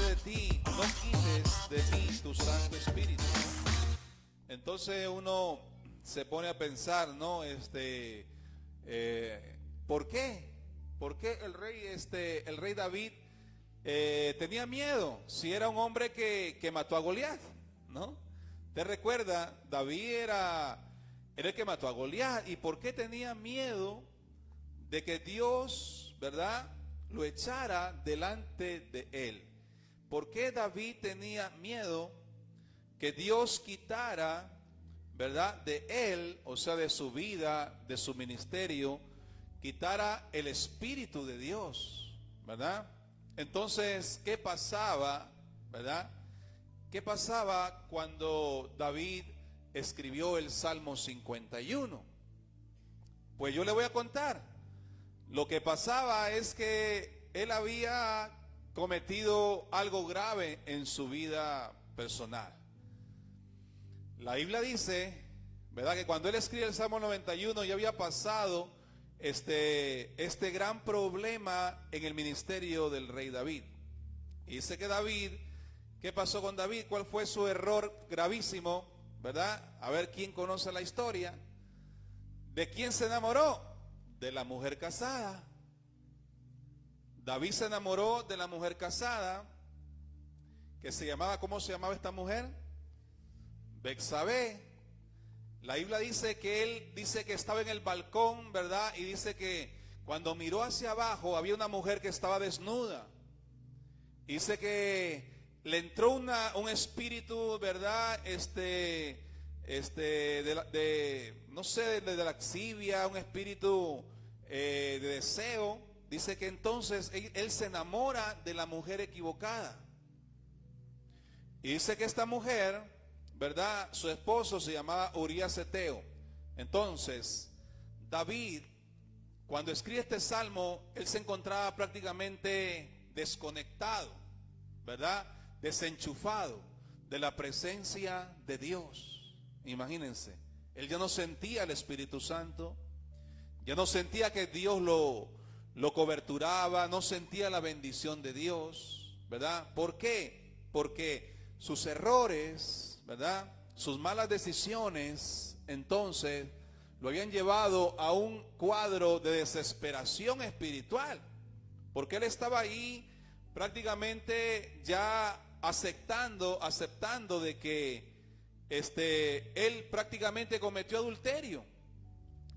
de ti, no quites de mí tu Santo Espíritu. Entonces uno se pone a pensar, ¿no? ¿Por qué? ¿Por qué el rey David tenía miedo si era un hombre que mató a Goliat, ¿no? ¿Te recuerda? David era el que mató a Goliat. ¿Y por qué tenía miedo de que Dios, ¿verdad?, lo echara delante de él? ¿Por qué David tenía miedo que Dios quitara, ¿verdad?, de él, o sea, de su vida, de su ministerio, quitara el Espíritu de Dios, ¿verdad? Entonces, ¿qué pasaba, verdad? ¿Qué pasaba cuando David escribió el Salmo 51? Pues yo le voy a contar. Lo que pasaba es que él había cometido algo grave en su vida personal. La Biblia dice, ¿verdad?, que cuando él escribe el Salmo 91 ya había pasado este gran problema en el ministerio del rey David. Y dice que David, ¿qué pasó con David? ¿Cuál fue su error gravísimo? ¿Verdad? A ver quién conoce la historia. ¿De quién se enamoró? De la mujer casada. David se enamoró de la mujer casada, que se llamaba, ¿cómo se llamaba esta mujer? Betsabé. La Biblia dice que él dice que estaba en el balcón, ¿verdad? Y dice que cuando miró hacia abajo había una mujer que estaba desnuda. Dice que le entró un espíritu, ¿verdad? No sé, de laxivia, un espíritu de deseo. Dice que entonces él se enamora de la mujer equivocada. Y dice que esta mujer, ¿verdad?, su esposo se llamaba Urías Eteo. Entonces, David, cuando escribe este salmo, él se encontraba prácticamente desconectado, ¿verdad?, desenchufado de la presencia de Dios. Imagínense, él ya no sentía el Espíritu Santo, ya no sentía que Dios lo coberturaba, no sentía la bendición de Dios, ¿verdad? ¿Por qué? Porque sus errores, ¿verdad?, sus malas decisiones, entonces lo habían llevado a un cuadro de desesperación espiritual, porque él estaba ahí prácticamente ya aceptando de que él prácticamente cometió adulterio.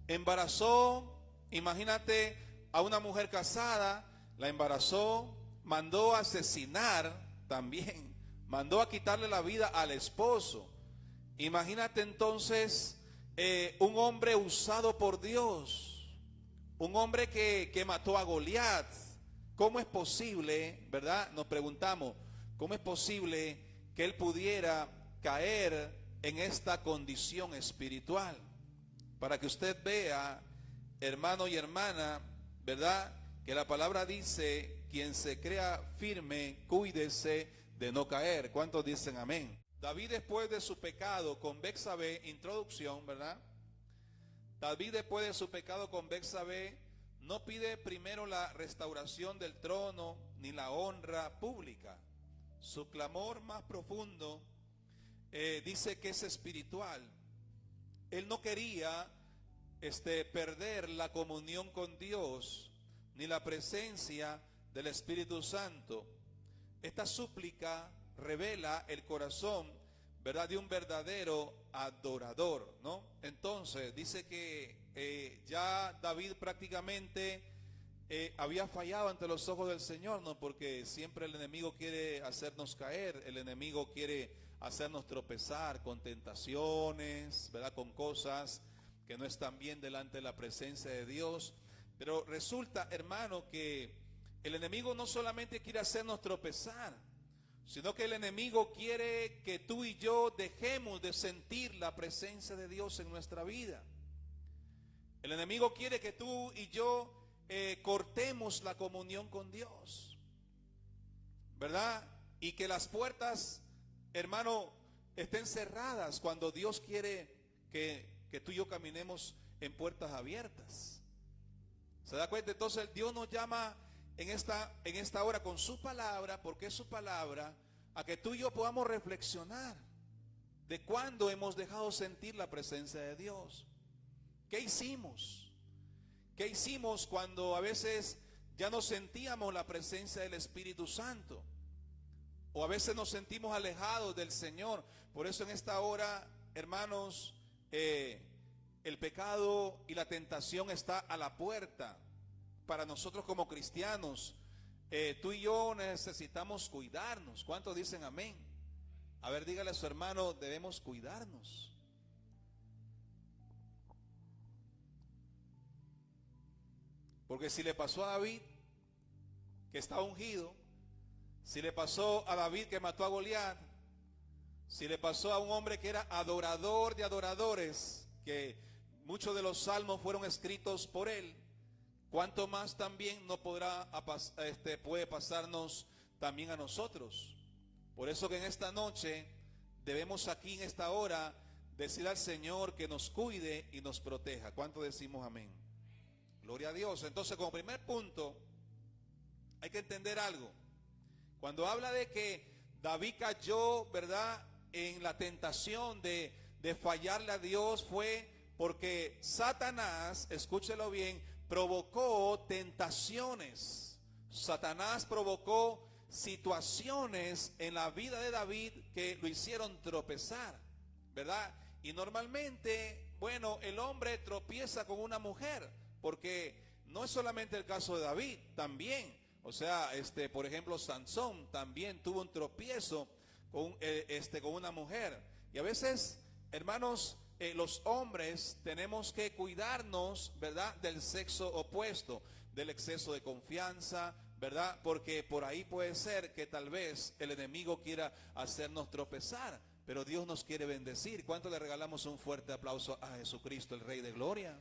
Embarazó, imagínate, a una mujer casada, la embarazó, mandó a asesinar también, mandó a quitarle la vida al esposo. Imagínate entonces un hombre usado por Dios, un hombre que mató a Goliat. ¿Cómo es posible, verdad? Nos preguntamos, ¿cómo es posible que él pudiera caer en esta condición espiritual? Para que usted vea, hermano y hermana, ¿verdad?, que la palabra dice, quien se crea firme, cuídese de no caer. ¿Cuántos dicen amén? David, después de su pecado con Betsabé, introducción, ¿verdad? David, después de su pecado con Betsabé, no pide primero la restauración del trono ni la honra pública. Su clamor más profundo dice que es espiritual. Él no quería perder la comunión con Dios ni la presencia del Espíritu Santo. Esta súplica revela el corazón, ¿verdad?, de un verdadero adorador, ¿no? Entonces dice que ya David prácticamente había fallado ante los ojos del Señor, ¿no? Porque siempre el enemigo quiere hacernos caer, el enemigo quiere hacernos tropezar con tentaciones, ¿verdad?, con cosas que no están bien delante de la presencia de Dios. Pero resulta, hermano, que el enemigo no solamente quiere hacernos tropezar, sino que el enemigo quiere que tú y yo dejemos de sentir la presencia de Dios en nuestra vida. El enemigo quiere que tú y yo cortemos la comunión con Dios, ¿verdad? Y que las puertas, hermano, estén cerradas cuando Dios quiere que tú y yo caminemos en puertas abiertas. ¿Se da cuenta? Entonces Dios nos llama en esta hora con su palabra, porque es su palabra, a que tú y yo podamos reflexionar de cuándo hemos dejado sentir la presencia de Dios. ¿Qué hicimos? ¿Qué hicimos cuando a veces ya no sentíamos la presencia del Espíritu Santo? O a veces nos sentimos alejados del Señor. Por eso en esta hora, hermanos, el pecado y la tentación está a la puerta. Para nosotros como cristianos, tú y yo necesitamos cuidarnos. ¿Cuántos dicen amén? A ver, dígale a su hermano, debemos cuidarnos. Porque si le pasó a David, que está ungido, si le pasó a David que mató a Goliat, si le pasó a un hombre que era adorador de adoradores, que muchos de los salmos fueron escritos por él, ¿cuánto más también no puede pasarnos también a nosotros? Por eso que en esta noche debemos aquí en esta hora decir al Señor que nos cuide y nos proteja. ¿Cuánto decimos amén? Gloria a Dios. Entonces, como primer punto, hay que entender algo. Cuando habla de que David cayó, ¿verdad?, en la tentación de fallarle a Dios, fue porque Satanás, escúchelo bien, provocó tentaciones. Satanás provocó situaciones en la vida de David que lo hicieron tropezar, ¿verdad? Y normalmente, bueno, el hombre tropieza con una mujer, porque no es solamente el caso de David, también, o sea, por ejemplo, Sansón también tuvo un tropiezo con una mujer. Y a veces, hermanos, los hombres tenemos que cuidarnos, ¿verdad?, del sexo opuesto, del exceso de confianza, ¿verdad? Porque por ahí puede ser que tal vez el enemigo quiera hacernos tropezar, pero Dios nos quiere bendecir. ¿Cuánto le regalamos un fuerte aplauso a Jesucristo, el Rey de Gloria?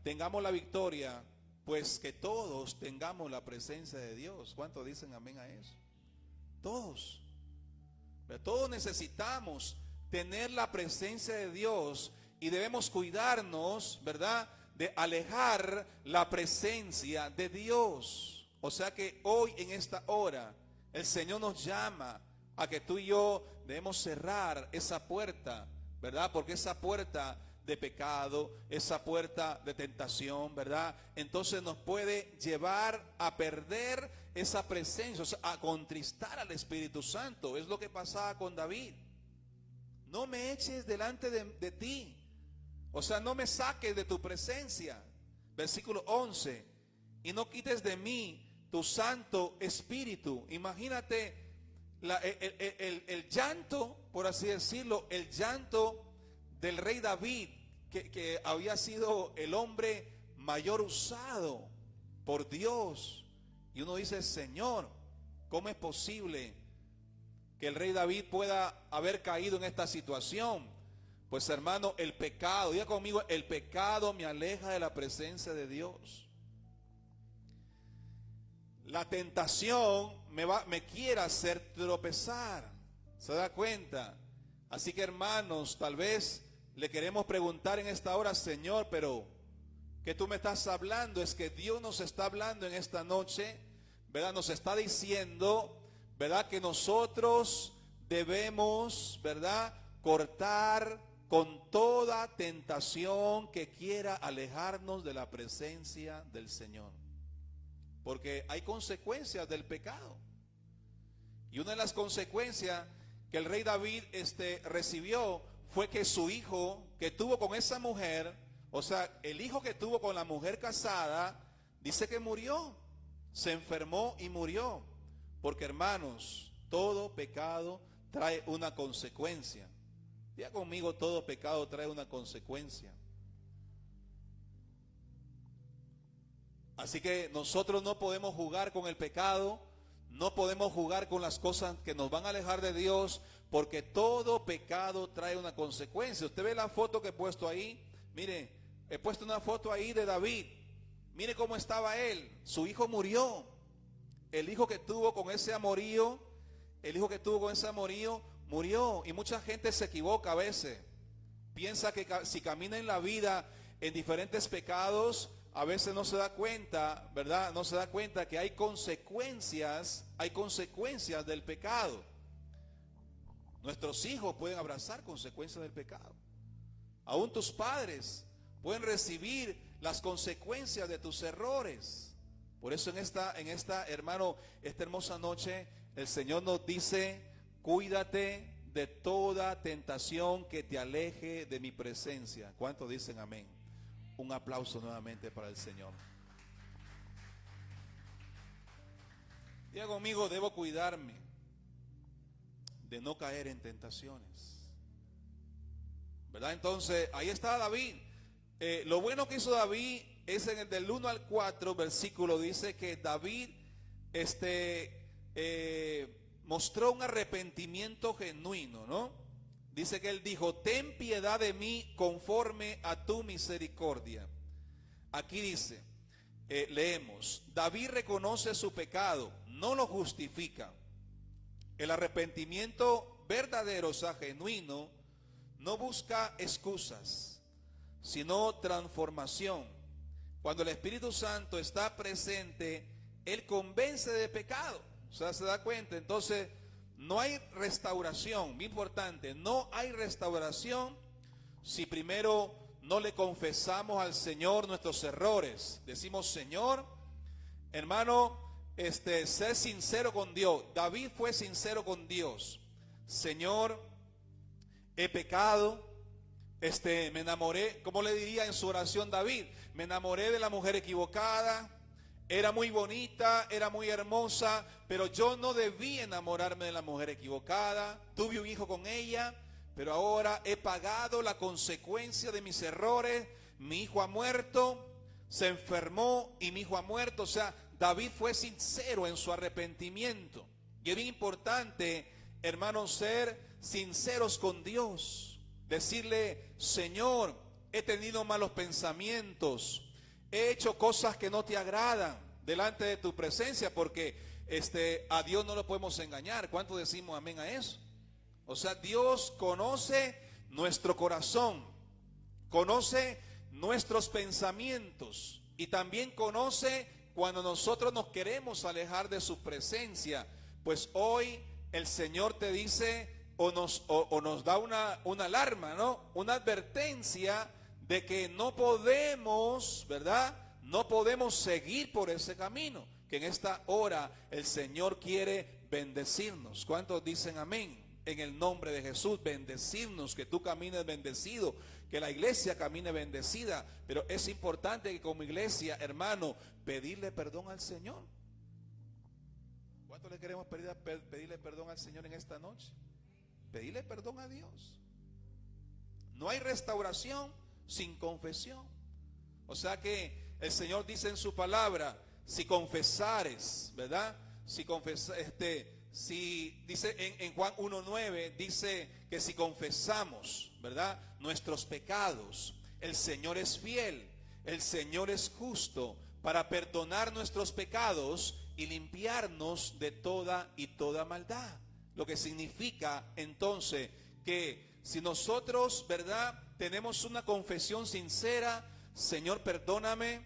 Tengamos la victoria, pues que todos tengamos la presencia de Dios. ¿Cuántos dicen amén a eso? Todos. Todos necesitamos tener la presencia de Dios y debemos cuidarnos, ¿verdad?, de alejar la presencia de Dios. O sea que hoy en esta hora el Señor nos llama a que tú y yo debemos cerrar esa puerta, ¿verdad? Porque esa puerta de pecado, esa puerta de tentación, ¿verdad?, entonces nos puede llevar a perder esa presencia, o sea, a contristar al Espíritu Santo. Es lo que pasaba con David. No me eches delante de ti, o sea, no me saques de tu presencia. Versículo 11, y no quites de mí tu Santo Espíritu. Imagínate el llanto, por así decirlo, el llanto del rey David, que había sido el hombre mayor usado por Dios. Y uno dice, Señor, ¿cómo es posible que el rey David pueda haber caído en esta situación? Pues hermano, el pecado, diga conmigo, el pecado me aleja de la presencia de Dios. La tentación me quiere hacer tropezar. ¿Se da cuenta? Así que hermanos, tal vez le queremos preguntar en esta hora, Señor, pero que tú me estás hablando es que Dios nos está hablando en esta noche, ¿verdad? Nos está diciendo, ¿verdad? Que nosotros debemos, ¿verdad? Cortar con toda tentación que quiera alejarnos de la presencia del Señor. Porque hay consecuencias del pecado. Y una de las consecuencias que el rey David recibió fue que su hijo que tuvo con esa mujer, o sea, el hijo que tuvo con la mujer casada, dice que murió, se enfermó y murió. Porque, hermanos, todo pecado trae una consecuencia. Diga conmigo, todo pecado trae una consecuencia. Así que nosotros no podemos jugar con el pecado, no podemos jugar con las cosas que nos van a alejar de Dios, porque todo pecado trae una consecuencia. Usted ve la foto que he puesto ahí. Mire, he puesto una foto ahí de David. Mire cómo estaba él. Su hijo murió. El hijo que tuvo con ese amorío, murió. Y mucha gente se equivoca a veces. Piensa que si camina en la vida en diferentes pecados, a veces no se da cuenta, ¿verdad? No se da cuenta que hay consecuencias del pecado. Nuestros hijos pueden abrazar consecuencias del pecado. Aún tus padres pueden recibir las consecuencias de tus errores. Por eso en esta, hermano, esta hermosa noche, el Señor nos dice, cuídate de toda tentación que te aleje de mi presencia. ¿Cuántos dicen amén? Un aplauso nuevamente para el Señor. Diga conmigo, debo cuidarme de no caer en tentaciones, ¿verdad? Entonces, ahí está David. Lo bueno que hizo David es en el del 1 al 4 versículo, dice que David mostró un arrepentimiento genuino, ¿no? Dice que él dijo, ten piedad de mí conforme a tu misericordia. Aquí dice, leemos, David reconoce su pecado, no lo justifica. El arrepentimiento verdadero, o sea, genuino, no busca excusas, sino transformación. Cuando el Espíritu Santo está presente, Él convence de pecado. O sea, se da cuenta. Entonces, no hay restauración, muy importante, no hay restauración si primero no le confesamos al Señor nuestros errores. Decimos, Señor, hermano, ser sincero con Dios. David fue sincero con Dios. Señor, he pecado, me enamoré, ¿cómo le diría en su oración David? Me enamoré de la mujer equivocada, era muy bonita, era muy hermosa, pero yo no debí enamorarme de la mujer equivocada. Tuve un hijo con ella, pero ahora he pagado la consecuencia de mis errores. Mi hijo ha muerto, se enfermó y mi hijo ha muerto. O sea, David fue sincero en su arrepentimiento. Y es bien importante, hermanos, ser sinceros con Dios. Decirle, Señor, he tenido malos pensamientos, he hecho cosas que no te agradan delante de tu presencia, porque a Dios no lo podemos engañar. ¿Cuánto decimos amén a eso? O sea, Dios conoce nuestro corazón, conoce nuestros pensamientos y también conoce cuando nosotros nos queremos alejar de su presencia. Pues hoy el Señor te dice o nos da una alarma, ¿no? Una advertencia de que no podemos, ¿verdad? No podemos seguir por ese camino, que en esta hora el Señor quiere bendecirnos. ¿Cuántos dicen amén? En el nombre de Jesús, bendecirnos, que tú camines bendecido, que la iglesia camine bendecida. Pero es importante que como iglesia, hermano, pedirle perdón al Señor. ¿Cuánto le queremos pedirle perdón al Señor en esta noche? Pedirle perdón a Dios. No hay restauración sin confesión. O sea que el Señor dice en su palabra, si confesares, ¿verdad? Dice en Juan 1:9, dice que si confesamos, ¿verdad?, nuestros pecados, el Señor es fiel, el Señor es justo para perdonar nuestros pecados y limpiarnos de toda maldad. Lo que significa entonces que si nosotros, ¿verdad?, tenemos una confesión sincera, Señor, perdóname,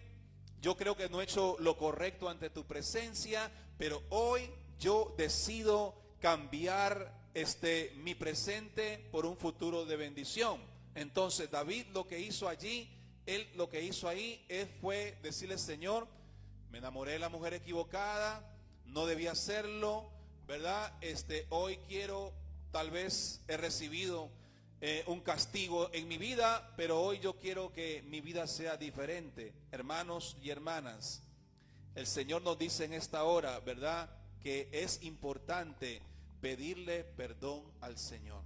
yo creo que no he hecho lo correcto ante tu presencia, pero hoy yo decido cambiar mi presente por un futuro de bendición. Entonces David lo que hizo allí, él lo que hizo ahí, fue decirle: Señor, me enamoré de la mujer equivocada, no debía hacerlo, ¿verdad? Hoy quiero, tal vez he recibido un castigo en mi vida, pero hoy yo quiero que mi vida sea diferente. Hermanos y hermanas, el Señor nos dice en esta hora, ¿verdad?, que es importante pedirle perdón al Señor.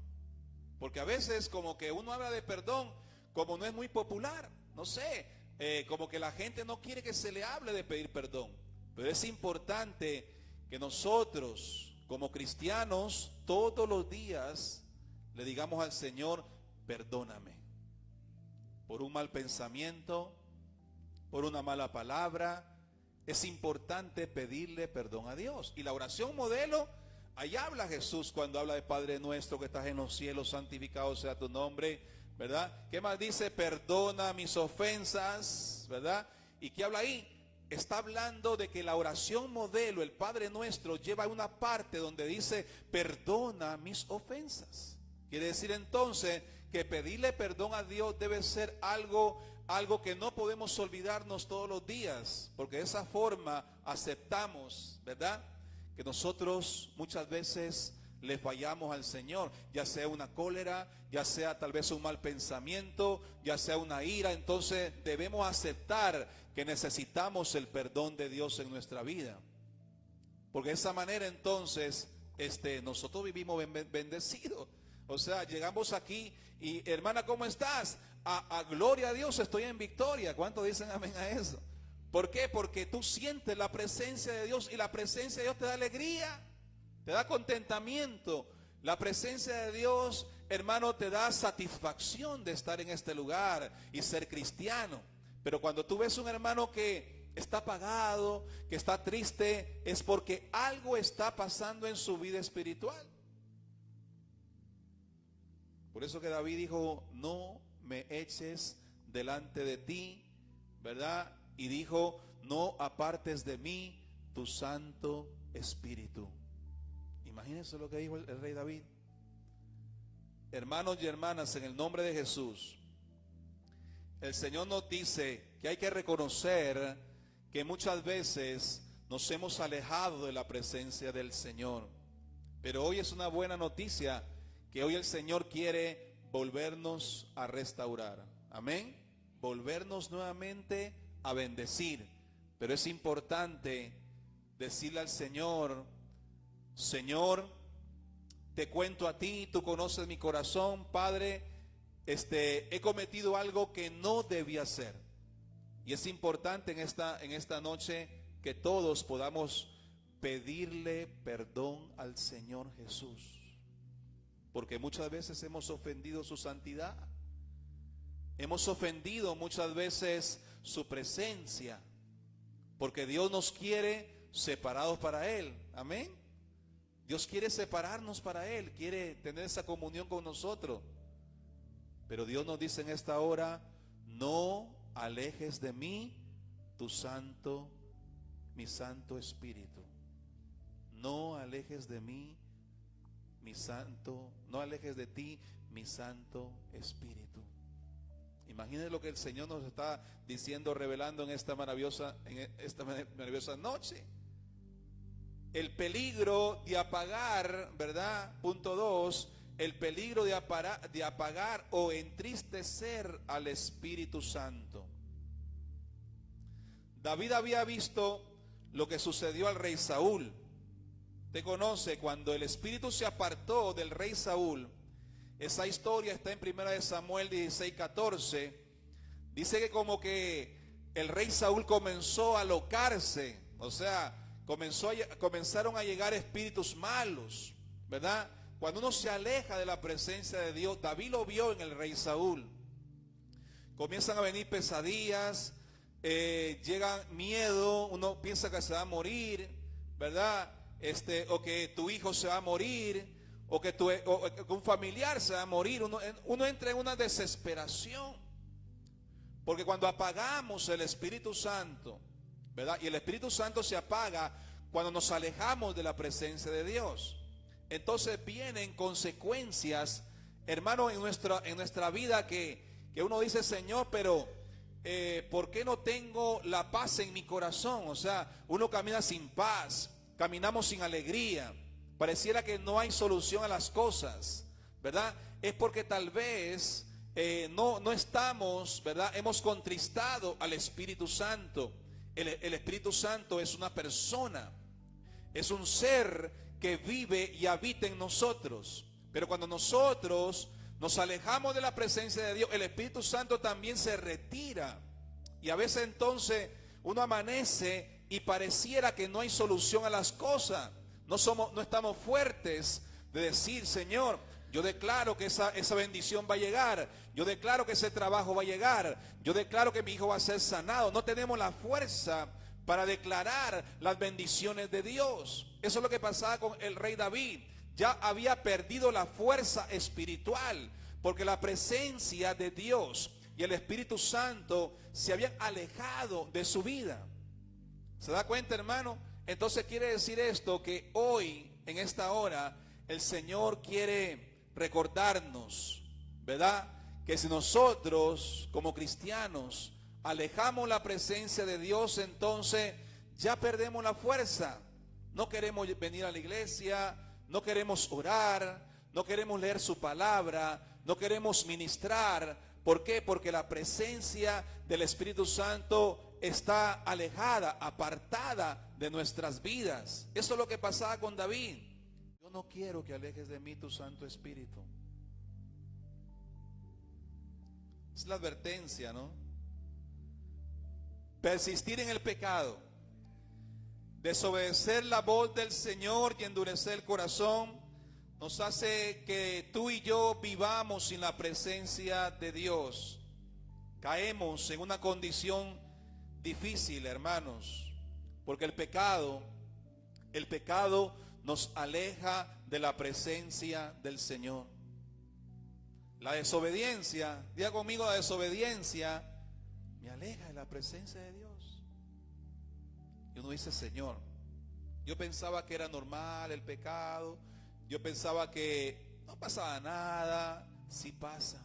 Porque a veces como que uno habla de perdón, como no es muy popular, no sé, como que la gente no quiere que se le hable de pedir perdón. Pero es importante que nosotros, como cristianos, todos los días le digamos al Señor: perdóname por un mal pensamiento, por una mala palabra. Es importante pedirle perdón a Dios. Y la oración modelo, ahí habla Jesús cuando habla de: Padre nuestro que estás en los cielos, santificado sea tu nombre, ¿verdad? ¿Qué más dice? Perdona mis ofensas, ¿verdad? ¿Y qué habla ahí? Está hablando de que la oración modelo, el Padre nuestro, lleva una parte donde dice: perdona mis ofensas. Quiere decir entonces que pedirle perdón a Dios debe ser algo que no podemos olvidarnos todos los días, porque de esa forma aceptamos, ¿verdad?, que nosotros muchas veces le fallamos al Señor, ya sea una cólera, ya sea tal vez un mal pensamiento, ya sea una ira. Entonces debemos aceptar que necesitamos el perdón de Dios en nuestra vida, porque de esa manera entonces nosotros vivimos bendecidos. O sea, llegamos aquí y: hermana, ¿cómo estás? A gloria a Dios, estoy en victoria. ¿Cuántos dicen amén a eso? ¿Por qué? Porque tú sientes la presencia de Dios, y la presencia de Dios te da alegría, te da contentamiento. La presencia de Dios, hermano, te da satisfacción de estar en este lugar y ser cristiano. Pero cuando tú ves un hermano que está apagado, que está triste, es porque algo está pasando en su vida espiritual. Por eso que David dijo: no me eches delante de ti, ¿verdad? Y dijo: no apartes de mí tu Santo Espíritu. Imagínense lo que dijo el rey David. Hermanos y hermanas, en el nombre de Jesús, el Señor nos dice que hay que reconocer que muchas veces nos hemos alejado de la presencia del Señor. Pero hoy es una buena noticia, que hoy el Señor quiere volvernos a restaurar. Amén. Volvernos nuevamente a bendecir. Pero es importante decirle al Señor: Señor, te cuento a ti, tú conoces mi corazón, Padre, he cometido algo que no debía hacer. Y es importante en esta noche que todos podamos pedirle perdón al Señor Jesús, porque muchas veces hemos ofendido su santidad, hemos ofendido muchas veces su presencia, porque Dios nos quiere separados para Él. Amén. Dios quiere separarnos para Él, quiere tener esa comunión con nosotros. Pero Dios nos dice en esta hora: no alejes de mí mi Santo Espíritu. No alejes de mí no alejes de ti mi Santo Espíritu. Imagínense lo que el Señor nos está diciendo, revelando en esta maravillosa noche. El peligro de apagar, ¿verdad? Punto 2, el peligro de apagar o entristecer al Espíritu Santo. David había visto lo que sucedió al rey Saúl. Usted conoce cuando el Espíritu se apartó del rey Saúl. Esa historia está en 1 Samuel 16:14. Dice que como que el rey Saúl comenzó a alocarse, o sea, comenzaron a llegar espíritus malos, ¿verdad? Cuando uno se aleja de la presencia de Dios, David lo vio en el rey Saúl. Comienzan a venir pesadillas, llega miedo, uno piensa que se va a morir, ¿verdad? O que tu hijo se va a morir, o que un familiar se va a morir. Uno entra en una desesperación. Porque cuando apagamos el Espíritu Santo, ¿verdad? Y el Espíritu Santo se apaga cuando nos alejamos de la presencia de Dios. Entonces vienen consecuencias, hermano, en nuestra vida que uno dice, Señor, pero ¿por qué no tengo la paz en mi corazón? O sea, uno camina sin paz, caminamos sin alegría, pareciera que no hay solución a las cosas, ¿verdad? Es porque tal vez no estamos, ¿verdad? Hemos contristado al Espíritu Santo. El Espíritu Santo es una persona, es un ser que vive y habita en nosotros. Pero cuando nosotros nos alejamos de la presencia de Dios, el Espíritu Santo también se retira. Y a veces entonces uno amanece y pareciera que no hay solución a las cosas. No estamos fuertes de decir, Señor, yo declaro que esa bendición va a llegar. Yo declaro que ese trabajo va a llegar. Yo declaro que mi hijo va a ser sanado. No tenemos la fuerza para declarar las bendiciones de Dios. Eso es lo que pasaba con el rey David. Ya había perdido la fuerza espiritual, porque la presencia de Dios y el Espíritu Santo se habían alejado de su vida. ¿Se da cuenta, hermano? Entonces quiere decir esto, que hoy, en esta hora, el Señor quiere recordarnos, ¿verdad? Que si nosotros, como cristianos, alejamos la presencia de Dios, entonces ya perdemos la fuerza. No queremos venir a la iglesia, no queremos orar, no queremos leer su palabra, no queremos ministrar. ¿Por qué? Porque la presencia del Espíritu Santo está alejada, apartada de nuestras vidas. Eso es lo que pasaba con David. Yo no quiero que alejes de mí tu Santo Espíritu. Es la advertencia, ¿no? Persistir en el pecado, desobedecer la voz del Señor y endurecer el corazón, nos hace que tú y yo vivamos sin la presencia de Dios. Caemos en una condición difícil, hermanos, porque el pecado nos aleja de la presencia del Señor. La desobediencia, diga conmigo, la desobediencia me aleja de la presencia de Dios. Y uno dice, Señor, yo pensaba que era normal el pecado, yo pensaba que no pasaba nada. Sí pasa,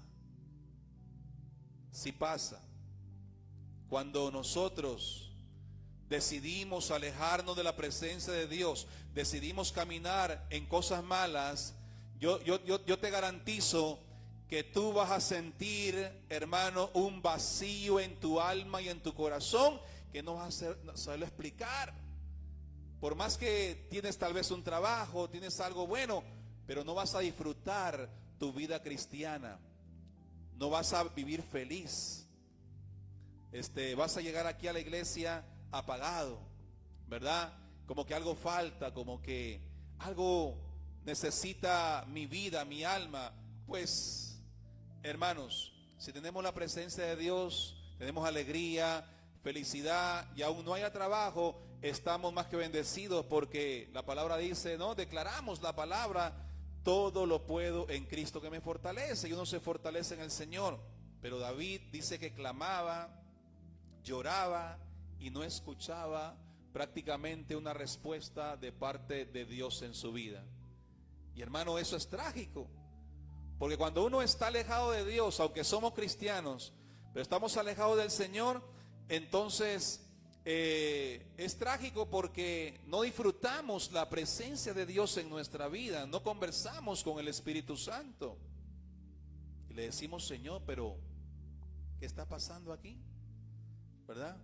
sí pasa. Cuando nosotros decidimos alejarnos de la presencia de Dios, decidimos caminar en cosas malas, yo te garantizo que tú vas a sentir, hermano, un vacío en tu alma y en tu corazón que no vas a saberlo explicar. Por más que tienes tal vez un trabajo, tienes algo bueno, pero no vas a disfrutar tu vida cristiana, no vas a vivir feliz. Vas a llegar aquí a la iglesia apagado, ¿verdad? Como que algo falta, como que algo necesita mi vida, mi alma. Pues, hermanos, si tenemos la presencia de Dios, tenemos alegría, felicidad, y aún no haya trabajo, estamos más que bendecidos, porque la palabra dice, ¿no? Declaramos la palabra, todo lo puedo en Cristo que me fortalece, y uno se fortalece en el Señor. Pero David dice que clamaba, lloraba y no escuchaba prácticamente una respuesta de parte de Dios en su vida. Y hermano, eso es trágico, porque cuando uno está alejado de Dios, aunque somos cristianos, pero estamos alejados del Señor, entonces es trágico, porque no disfrutamos la presencia de Dios en nuestra vida, no conversamos con el Espíritu Santo y le decimos, Señor, pero ¿qué está pasando aquí? ¿Verdad?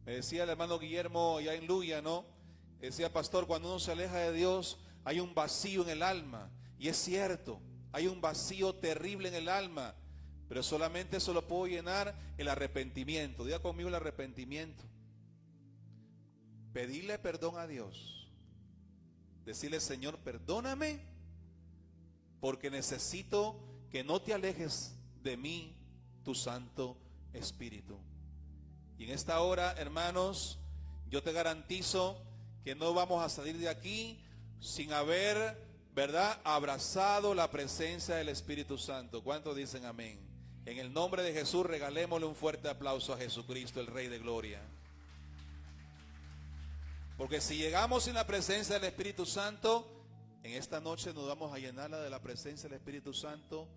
Me decía el hermano Guillermo ya en Luya, ¿no? Decía, pastor, cuando uno se aleja de Dios hay un vacío en el alma. Y es cierto, hay un vacío terrible en el alma, pero solamente eso lo puedo llenar el arrepentimiento. Diga conmigo el arrepentimiento. Pedirle perdón a Dios. Decirle, Señor, perdóname, porque necesito que no te alejes de mí, tu Santo Espíritu. Y en esta hora, hermanos, yo te garantizo que no vamos a salir de aquí sin haber, ¿verdad?, abrazado la presencia del Espíritu Santo. ¿Cuántos dicen amén? En el nombre de Jesús, regalémosle un fuerte aplauso a Jesucristo, el Rey de Gloria. Porque si llegamos sin la presencia del Espíritu Santo, en esta noche nos vamos a llenarla de la presencia del Espíritu Santo,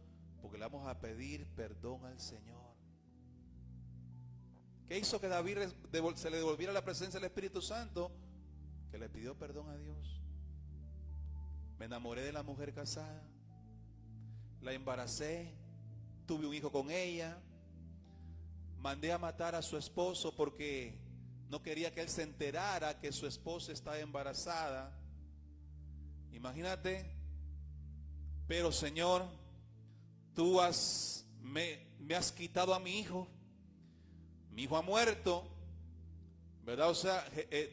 porque le vamos a pedir perdón al Señor. ¿Qué hizo que David se le devolviera la presencia del Espíritu Santo? Que le pidió perdón a Dios. Me enamoré de la mujer casada, la embaracé, tuve un hijo con ella, mandé a matar a su esposo porque no quería que él se enterara que su esposa estaba embarazada. Imagínate. Pero Señor, tú me has quitado a mi hijo ha muerto, ¿verdad? O sea,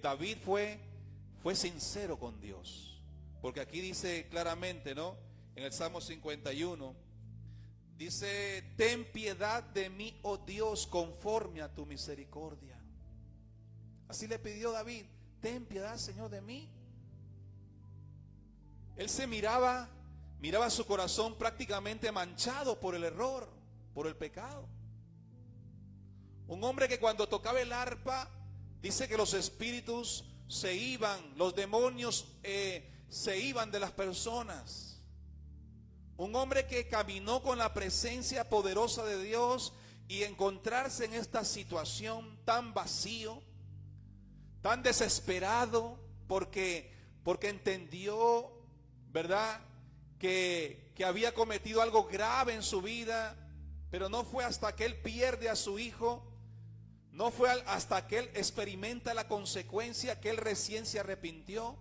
David fue sincero con Dios, porque aquí dice claramente, ¿no? En el Salmo 51 dice: ten piedad de mí, oh Dios, conforme a tu misericordia. Así le pidió David: ten piedad, Señor, de mí. Él se miraba su corazón prácticamente manchado por el error, por el pecado. Un hombre que cuando tocaba el arpa, dice que los espíritus se iban, los demonios se iban de las personas. Un hombre que caminó con la presencia poderosa de Dios, y encontrarse en esta situación tan vacío, tan desesperado, porque entendió, ¿verdad?, que había cometido algo grave en su vida. Pero no fue hasta que él pierde a su hijo, no fue hasta que él experimenta la consecuencia, que él recién se arrepintió.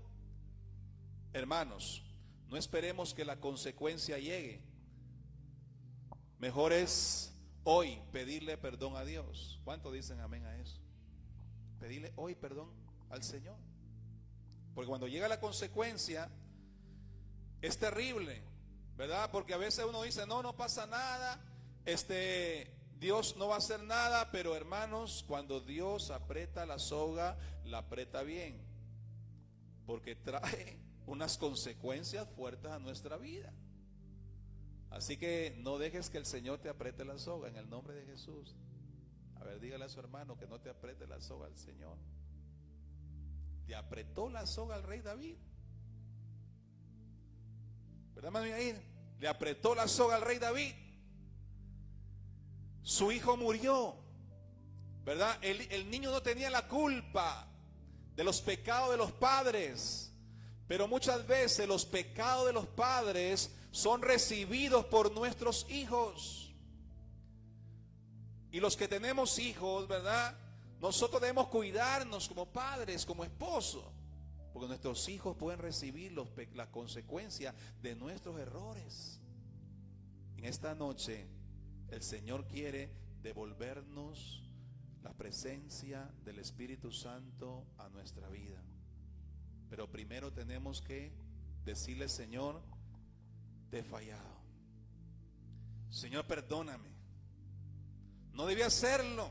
Hermanos, no esperemos que la consecuencia llegue. Mejor es hoy pedirle perdón a Dios. ¿Cuántos dicen amén a eso? Pedirle hoy perdón al Señor. Porque cuando llega la consecuencia es terrible, ¿verdad? Porque a veces uno dice: no pasa nada, Dios no va a hacer nada. Pero hermanos, cuando Dios aprieta la soga, la aprieta bien, porque trae unas consecuencias fuertes a nuestra vida. Así que no dejes que el Señor te apriete la soga, en el nombre de Jesús. A ver, dígale a su hermano que no te apriete la soga al Señor. Le apretó la soga al rey David, ¿verdad, hermano Yair? Le apretó la soga al rey David. Su hijo murió, ¿verdad? El niño no tenía la culpa de los pecados de los padres, pero muchas veces los pecados de los padres son recibidos por nuestros hijos. Y los que tenemos hijos, ¿verdad?, nosotros debemos cuidarnos como padres, como esposos, porque nuestros hijos pueden recibir las consecuencias de nuestros errores. En esta noche el Señor quiere devolvernos la presencia del Espíritu Santo a nuestra vida. Pero primero tenemos que decirle: Señor, te he fallado. Señor, perdóname. No debí hacerlo.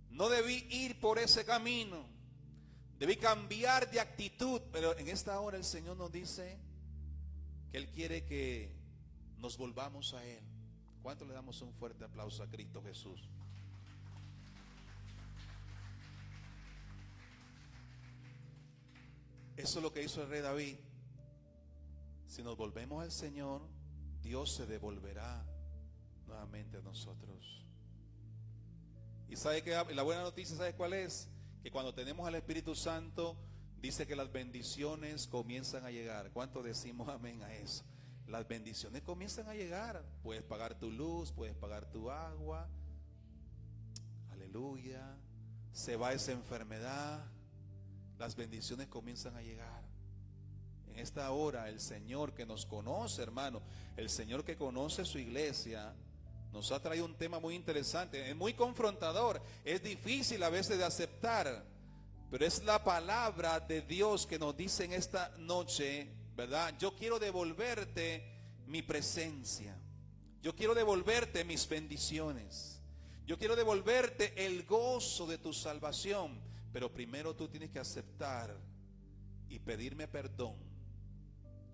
No debí ir por ese camino. Debí cambiar de actitud. Pero en esta hora el Señor nos dice que Él quiere que nos volvamos a Él. ¿Cuánto le damos un fuerte aplauso a Cristo Jesús? Eso es lo que hizo el rey David. Si nos volvemos al Señor, Dios se devolverá nuevamente a nosotros. Y sabe que la buena noticia, ¿sabe cuál es? Que cuando tenemos al Espíritu Santo, dice que las bendiciones comienzan a llegar. ¿Cuánto decimos amén a eso? Las bendiciones comienzan a llegar. Puedes pagar tu luz, puedes pagar tu agua. Aleluya. Se va esa enfermedad. Las bendiciones comienzan a llegar. En esta hora el Señor que nos conoce, hermano, el Señor que conoce su iglesia, nos ha traído un tema muy interesante. Es muy confrontador, es difícil a veces de aceptar, pero es la palabra de Dios que nos dice en esta noche, ¿verdad? Yo quiero devolverte mi presencia. Yo quiero devolverte mis bendiciones. Yo quiero devolverte el gozo de tu salvación. Pero primero tú tienes que aceptar y pedirme perdón,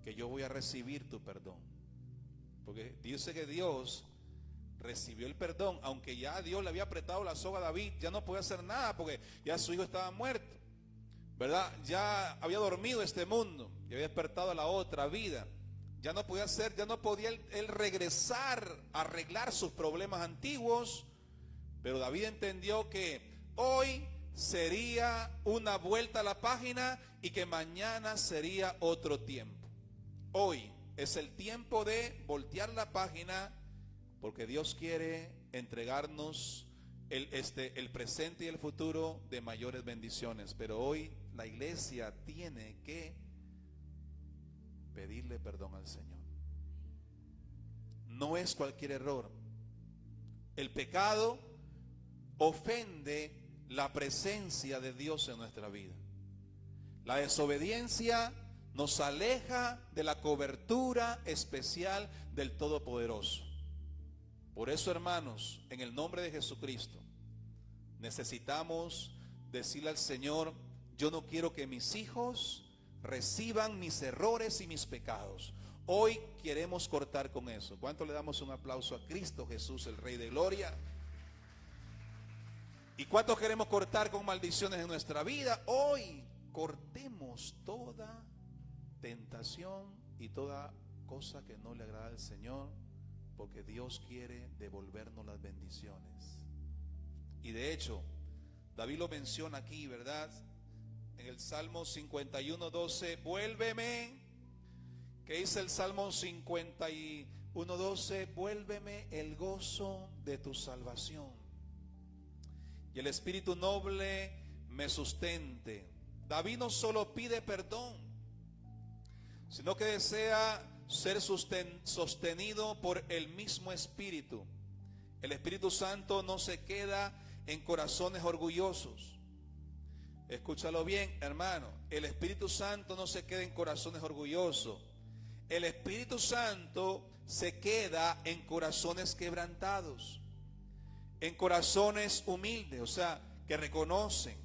que yo voy a recibir tu perdón. Porque dice que Dios recibió el perdón, aunque ya Dios le había apretado la soga a David, ya no podía hacer nada porque ya su hijo estaba muerto, ¿verdad? Ya había dormido este mundo y había despertado a la otra vida. Ya no podía hacer, ya no podía él regresar a arreglar sus problemas antiguos, pero David entendió que hoy sería una vuelta a la página y que mañana sería otro tiempo. Hoy es el tiempo de voltear la página, porque Dios quiere entregarnos el presente y el futuro de mayores bendiciones. Pero hoy la iglesia tiene que pedirle perdón al Señor. No es cualquier error. El pecado ofende la presencia de Dios en nuestra vida. La desobediencia nos aleja de la cobertura especial del Todopoderoso. Por eso, hermanos, en el nombre de Jesucristo, necesitamos decirle al Señor: yo no quiero que mis hijos reciban mis errores y mis pecados. Hoy queremos cortar con eso. ¿Cuánto le damos un aplauso a Cristo Jesús, el Rey de Gloria? ¿Y cuántos queremos cortar con maldiciones en nuestra vida? Hoy cortemos toda tentación y toda cosa que no le agrada al Señor, porque Dios quiere devolvernos las bendiciones. Y de hecho, David lo menciona aquí, ¿verdad? En el Salmo 51:12, vuélveme. ¿Qué dice el Salmo 51:12? Vuélveme el gozo de tu salvación, y el espíritu noble me sustente. David no solo pide perdón, sino que desea ser sostenido por el mismo Espíritu. El Espíritu Santo no se queda en corazones orgullosos. Escúchalo bien, hermano. El Espíritu Santo no se queda en corazones orgullosos. El Espíritu Santo se queda en corazones quebrantados, en corazones humildes, o sea, que reconocen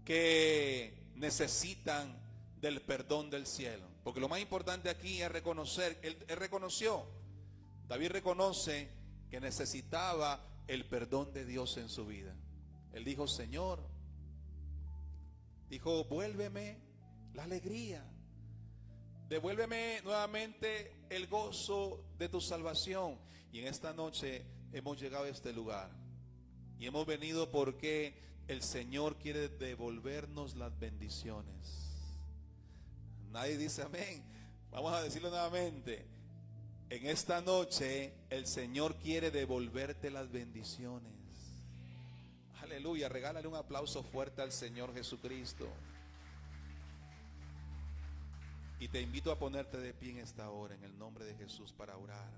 que necesitan del perdón del cielo. Porque lo más importante aquí es reconocer. Él reconoció, David reconoce que necesitaba el perdón de Dios en su vida. Él dijo: Señor, dijo, vuélveme la alegría, devuélveme nuevamente el gozo de tu salvación. Y en esta noche hemos llegado a este lugar y hemos venido porque el Señor quiere devolvernos las bendiciones. Nadie dice amén. Vamos a decirlo nuevamente. En esta noche el Señor quiere devolverte las bendiciones. Aleluya. Regálale un aplauso fuerte al Señor Jesucristo. Y te invito a ponerte de pie en esta hora, en el nombre de Jesús, para orar.